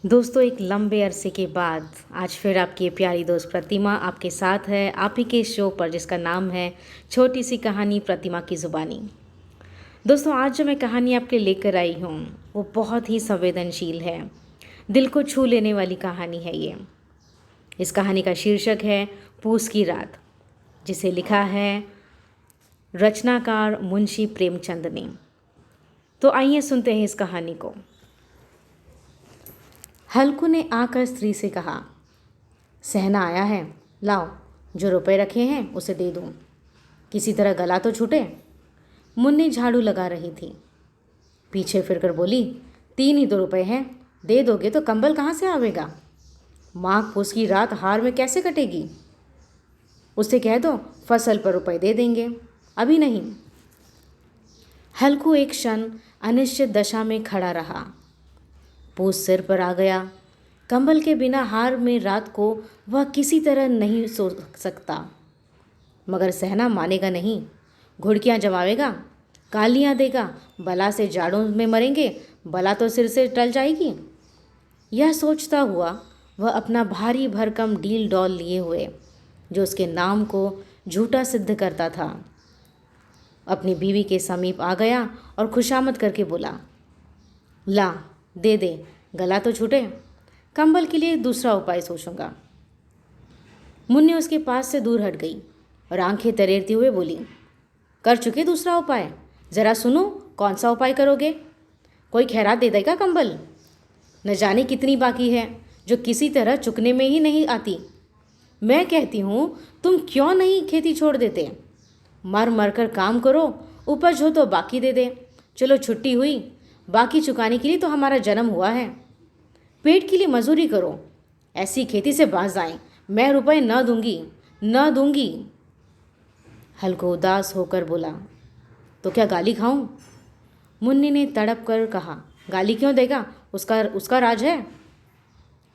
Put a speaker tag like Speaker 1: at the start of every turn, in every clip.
Speaker 1: दोस्तों, एक लंबे अरसे के बाद आज फिर आपकी प्यारी दोस्त प्रतिमा आपके साथ है, आप ही के शो पर जिसका नाम है छोटी सी कहानी प्रतिमा की ज़ुबानी। दोस्तों, आज जो मैं कहानी आपके लेकर आई हूँ वो बहुत ही संवेदनशील है, दिल को छू लेने वाली कहानी है ये। इस कहानी का शीर्षक है पूस की रात, जिसे लिखा है रचनाकार मुंशी प्रेमचंद ने। तो आइए सुनते हैं इस कहानी को। हल्कू ने आकर स्त्री से कहा, सहना आया है, लाओ जो रुपए रखे हैं उसे दे दूं, किसी तरह गला तो छूटे। मुन्नी झाड़ू लगा रही थी, पीछे फिरकर बोली, 3 ही तो रुपए हैं, दे दोगे तो कंबल कहाँ से आवेगा? माघ पूस की रात हार में कैसे कटेगी? उससे कह दो फसल पर रुपए दे देंगे, अभी नहीं। हल्कू एक क्षण अनिश्चित दशा में खड़ा रहा। पूस सिर पर आ गया। कंबल के बिना हार में रात को वह किसी तरह नहीं सो सकता, मगर सहना मानेगा नहीं। घुड़कियाँ जमावेगा, गालियाँ देगा, बला से जाड़ों में मरेंगे, बला तो सिर से टल जाएगी। यह सोचता हुआ वह अपना भारी भरकम डील डॉल लिए हुए, जो उसके नाम को झूठा सिद्ध करता था, अपनी बीवी के समीप आ गया और खुशामद करके बोला, ला दे दे, गला तो छूटे, कंबल के लिए दूसरा उपाय सोचूंगा। मुन्नी उसके पास से दूर हट गई और आंखें तरेरती हुए बोली, कर चुके दूसरा उपाय, ज़रा सुनो कौन सा उपाय करोगे? कोई खैरात दे देगा कंबल? न जाने कितनी बाकी है जो किसी तरह चुकने में ही नहीं आती। मैं कहती हूँ तुम क्यों नहीं खेती छोड़ देते? मर मर कर काम करो, उपज हो तो बाकी दे दे। चलो छुट्टी हुई, बाकी चुकाने के लिए तो हमारा जन्म हुआ है। पेट के लिए मजूरी करो, ऐसी खेती से बाज आएं, मैं रुपए न दूंगी, न दूंगी। हल्को उदास होकर बोला, तो क्या गाली खाऊं? मुन्नी ने तड़प कर कहा, गाली क्यों देगा, उसका राज है।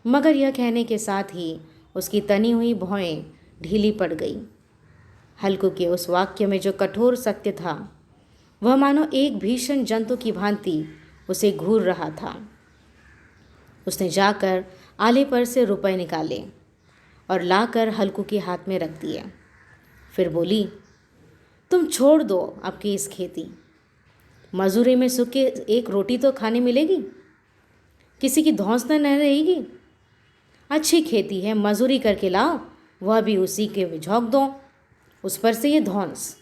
Speaker 1: मगर यह कहने के साथ ही उसकी तनी हुई भौएं ढीली पड़ गई। हल्को के उस वाक्य में जो कठोर सत्य था, वह मानो एक भीषण जंतु की भांति उसे घूर रहा था। उसने जाकर आले पर से रुपए निकाले और लाकर हल्कू के हाथ में रख दिए। फिर बोली, तुम छोड़ दो आपकी इस खेती, मजूरी में सुख के एक रोटी तो खाने मिलेगी, किसी की धौंस न रहेगी। अच्छी खेती है, मजूरी करके लाओ, वह भी उसी के झोंक दो, उस पर से ये धौंस।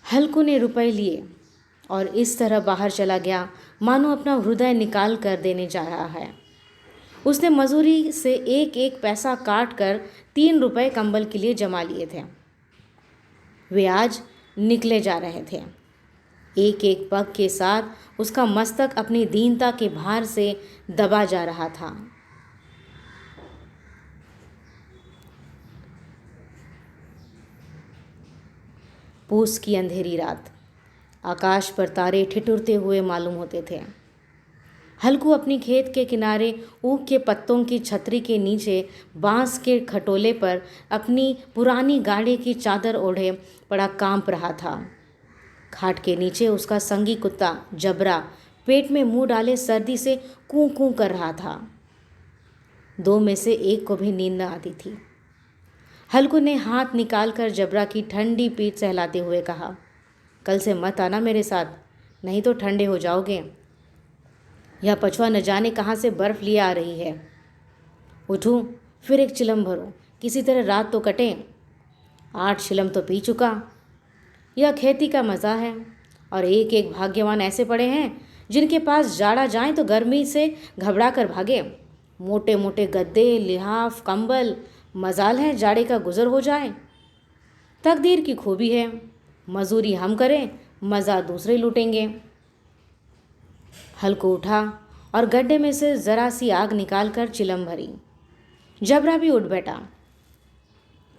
Speaker 1: हल्कू ने रुपए लिए और इस तरह बाहर चला गया मानो अपना हृदय निकाल कर देने जा रहा है। उसने मजूरी से एक एक पैसा काट कर 3 रुपए कंबल के लिए जमा लिए थे। वे आज निकले जा रहे थे। एक एक पग के साथ उसका मस्तक अपनी दीनता के भार से दबा जा रहा था। पूस की अंधेरी रात, आकाश पर तारे ठिठुरते हुए मालूम होते थे। हल्कू अपनी खेत के किनारे ऊख के पत्तों की छतरी के नीचे बांस के खटोले पर अपनी पुरानी गाड़ी की चादर ओढ़े पड़ा कांप रहा था। खाट के नीचे उसका संगी कुत्ता जबरा पेट में मुंह डाले सर्दी से कूं कूं कर रहा था। 2 में से एक को भी नींद न आती थी। हल्कू ने हाथ निकालकर जबरा की ठंडी पीठ सहलाते हुए कहा, कल से मत आना मेरे साथ, नहीं तो ठंडे हो जाओगे। यह पछुआ न जाने कहाँ से बर्फ़ लिए आ रही है। उठूं, फिर एक चिलम भरो, किसी तरह रात तो कटे। 8 चिलम तो पी चुका। यह खेती का मज़ा है, और एक एक भाग्यवान ऐसे पड़े हैं जिनके पास जाड़ा जाए तो गर्मी से घबरा कर भागे। मोटे मोटे गद्दे, लिहाफ, कंबल, मजाल है जाड़े का गुजर हो जाए। तकदीर की खूबी है, मजूरी हम करें, मज़ा दूसरे लूटेंगे। हल्को उठा और गड्ढे में से ज़रा सी आग निकालकर चिलम भरी। जबरा भी उठ बैठा।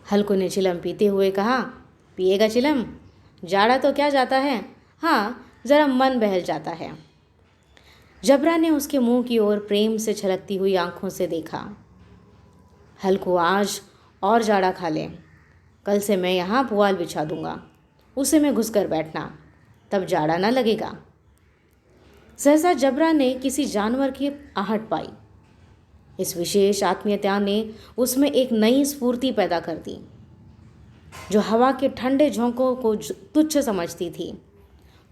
Speaker 1: हल्को ने चिलम पीते हुए कहा, पिएगा चिलम? जाड़ा तो क्या जाता है, हाँ ज़रा मन बहल जाता है। जबरा ने उसके मुंह की ओर प्रेम से छलकती हुई आंखों से देखा। हल्को आज और जाड़ा खा ले, कल से मैं यहाँ पुआल बिछा दूंगा, उसे में घुस कर बैठना, तब जाड़ा ना लगेगा। सहसा जबरा ने किसी जानवर की आहट पाई। इस विशेष आत्मीयता ने उसमें एक नई स्फूर्ति पैदा कर दी। जो हवा के ठंडे झोंकों को तुच्छ समझती थी,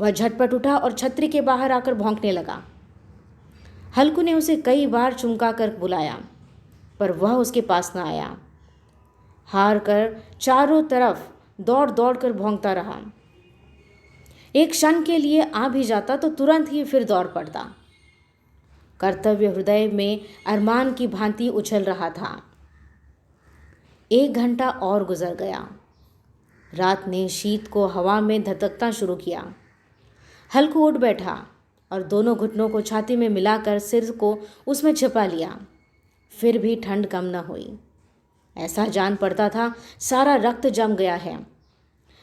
Speaker 1: वह झटपट उठा और छतरी के बाहर आकर भौंकने लगा। हल्कू ने उसे कई बार चुमका कर बुलाया, पर वह उसके पास न आया। हार कर चारों तरफ दौड़ दौड़ कर भौंकता रहा। एक क्षण के लिए आ भी जाता तो तुरंत ही फिर दौड़ पड़ता। कर्तव्य हृदय में अरमान की भांति उछल रहा था। 1 घंटा और गुजर गया। रात ने शीत को हवा में धधकता शुरू किया। हल्कू उठ बैठा और दोनों घुटनों को छाती में मिलाकर सिर को उसमें छिपा लिया। फिर भी ठंड कम न हुई। ऐसा जान पड़ता था सारा रक्त जम गया है,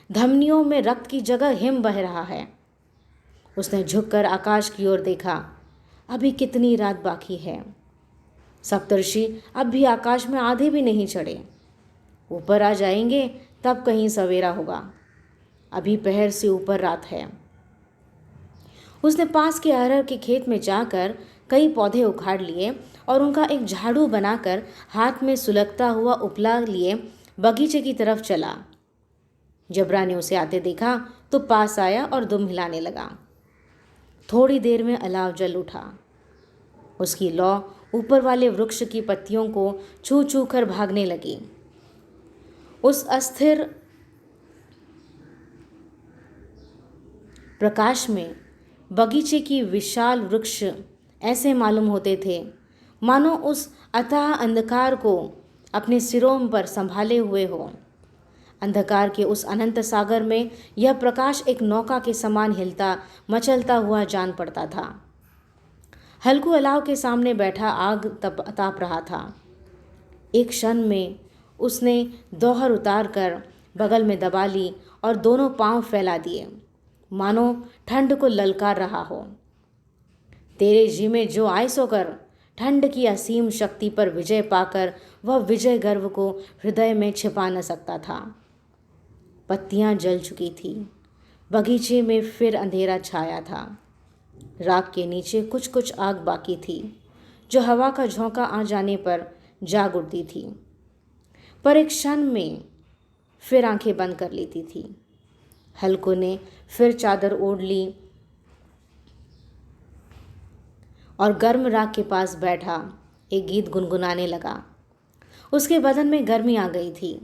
Speaker 1: धमनियों में रक्त की जगह हिम बह रहा है। उसने झुककर आकाश की ओर देखा। अभी कितनी रात बाकी है। सप्तर्षि अब भी आकाश में आधे भी नहीं चढ़े। ऊपर आ जाएंगे तब कहीं सवेरा होगा। अभी पहर से ऊपर रात है। उसने पास के अरहर के खेत में जाकर कई पौधे उखाड़ लिए और उनका एक झाड़ू बनाकर हाथ में सुलगता हुआ उपला लिए बगीचे की तरफ चला। जबरा ने उसे आते देखा तो पास आया और दुम हिलाने लगा। थोड़ी देर में अलाव जल उठा। उसकी लौ ऊपर वाले वृक्ष की पत्तियों को छू छू कर भागने लगी। उस अस्थिर प्रकाश में बगीचे की विशाल वृक्ष ऐसे मालूम होते थे मानो उस अथाह अंधकार को अपने सिरों पर संभाले हुए हो। अंधकार के उस अनंत सागर में यह प्रकाश एक नौका के समान हिलता मचलता हुआ जान पड़ता था। हल्कू अलाव के सामने बैठा आग ताप रहा था। एक क्षण में उसने दोहर उतार कर बगल में दबा ली और दोनों पांव फैला दिए, मानो ठंड को ललकार रहा हो। तेरे जी में जो आए सो कर। ठंड की असीम शक्ति पर विजय पाकर वह विजय गर्व को हृदय में छिपा न सकता था। पत्तियां जल चुकी थी। बगीचे में फिर अंधेरा छाया था। राख के नीचे कुछ कुछ आग बाकी थी, जो हवा का झोंका आ जाने पर जाग उठती थी, पर एक क्षण में फिर आंखें बंद कर लेती थी। हल्कू ने फिर चादर ओढ़ ली और गर्म राख के पास बैठा एक गीत गुनगुनाने लगा। उसके बदन में गर्मी आ गई थी।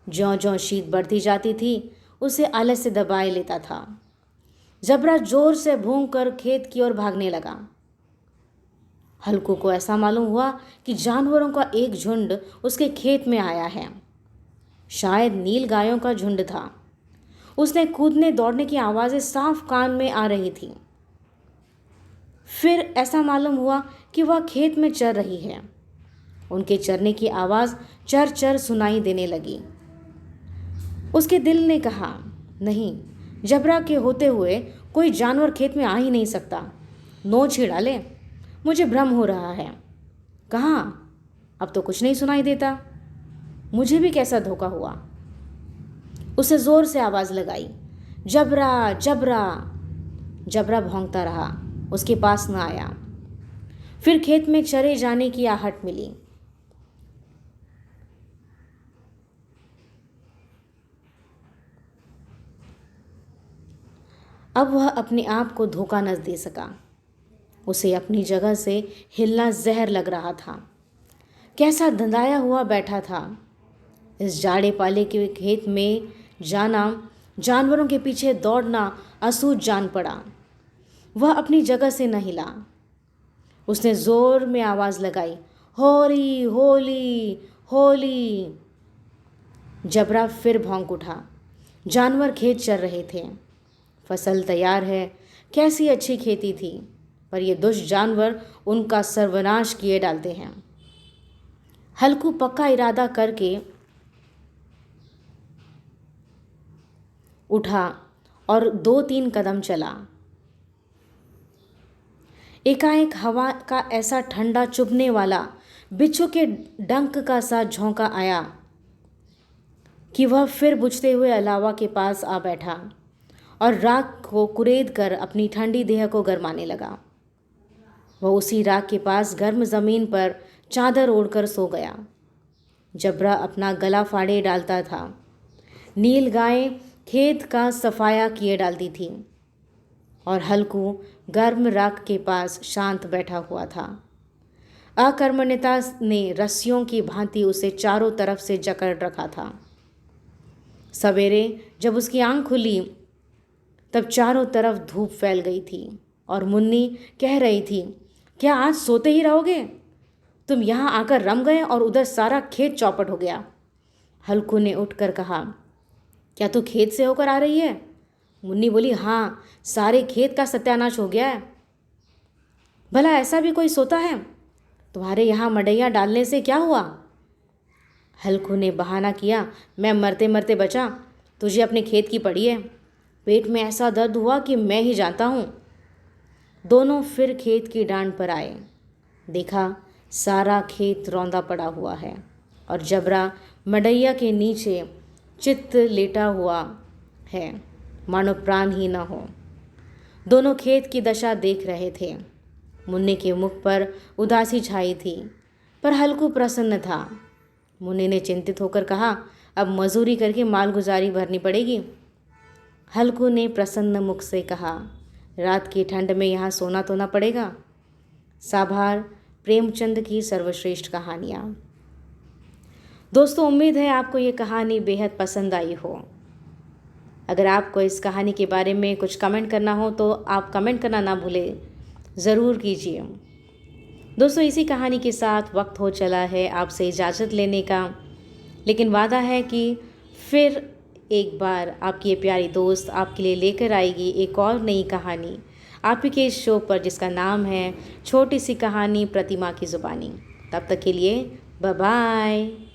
Speaker 1: ज्यों ज्यों शीत बढ़ती जाती थी उसे आलस से दबाए लेता था। जबरा जोर से भूंग कर खेत की ओर भागने लगा। हल्कू को ऐसा मालूम हुआ कि जानवरों का एक झुंड उसके खेत में आया है। शायद नील गायों का झुंड था। उसने कूदने दौड़ने की आवाज़ें साफ कान में आ रही थी। फिर ऐसा मालूम हुआ कि वह खेत में चर रही है। उनके चरने की आवाज़ चर चर सुनाई देने लगी। उसके दिल ने कहा, नहीं, जबरा के होते हुए कोई जानवर खेत में आ ही नहीं सकता। नोच ही डाले, मुझे भ्रम हो रहा है। कहाँ, अब तो कुछ नहीं सुनाई देता। मुझे भी कैसा धोखा हुआ। उसे जोर से आवाज़ लगाई, जबरा जबरा। जबरा भौंकता रहा, उसके पास न आया। फिर खेत में चरे जाने की आहट मिली। अब वह अपने आप को धोखा न दे सका। उसे अपनी जगह से हिलना जहर लग रहा था। कैसा धंधाया हुआ बैठा था। इस जाड़े पाले के खेत में जाना, जानवरों के पीछे दौड़ना असूझ जान पड़ा। वह अपनी जगह से न हिला। उसने जोर में आवाज़ लगाई, होली होली होली। जबरा फिर भौंक उठा। जानवर खेत चर रहे थे। फसल तैयार है, कैसी अच्छी खेती थी, पर ये दुष्ट जानवर उनका सर्वनाश किए डालते हैं। हल्कू पक्का इरादा करके उठा और 2-3 कदम चला। एकाएक हवा का ऐसा ठंडा चुभने वाला बिच्छू के डंक का सा झोंका आया कि वह फिर बुझते हुए अलावा के पास आ बैठा और राख को कुरेद कर अपनी ठंडी देह को गरमाने लगा। वह उसी राख के पास गर्म ज़मीन पर चादर ओढ़कर सो गया। जबरा अपना गला फाड़े डालता था। नील गाय खेत का सफाया किए डालती थी और हल्कू गर्म राख के पास शांत बैठा हुआ था। अकर्मण्यता ने रस्सियों की भांति उसे चारों तरफ से जकड़ रखा था। सवेरे जब उसकी आंख खुली तब चारों तरफ धूप फैल गई थी और मुन्नी कह रही थी, क्या आज सोते ही रहोगे? तुम यहाँ आकर रम गए और उधर सारा खेत चौपट हो गया। हल्कू ने उठकर कहा, क्या तू खेत से होकर आ रही है? मुन्नी बोली, हाँ, सारे खेत का सत्यानाश हो गया है। भला ऐसा भी कोई सोता है? तुम्हारे यहाँ मडैया डालने से क्या हुआ? हल्कू ने बहाना किया, मैं मरते मरते बचा, तुझे अपने खेत की पड़ी है। पेट में ऐसा दर्द हुआ कि मैं ही जानता हूँ। दोनों फिर खेत की डांड पर आए। देखा सारा खेत रौंदा पड़ा हुआ है और जबरा मडैया के नीचे चित्त लेटा हुआ है, मानो प्राण ही न हो। दोनों खेत की दशा देख रहे थे। मुन्नी के मुख पर उदासी छाई थी, पर हल्कू प्रसन्न था। मुन्नी ने चिंतित होकर कहा, अब मजूरी करके मालगुजारी भरनी पड़ेगी। हल्कू ने प्रसन्न मुख से कहा, रात की ठंड में यहाँ सोना तो ना पड़ेगा। साभार प्रेमचंद की सर्वश्रेष्ठ कहानियाँ। दोस्तों, उम्मीद है आपको ये कहानी बेहद पसंद आई हो। अगर आपको इस कहानी के बारे में कुछ कमेंट करना हो तो आप कमेंट करना ना भूलें, ज़रूर कीजिए। दोस्तों, इसी कहानी के साथ वक्त हो चला है आपसे इजाज़त लेने का, लेकिन वादा है कि फिर एक बार आपकी ये प्यारी दोस्त आपके लिए लेकर आएगी एक और नई कहानी आप ही के इस शो पर, जिसका नाम है छोटी सी कहानी प्रतिमा की ज़ुबानी। तब तक के लिए बाय बाय।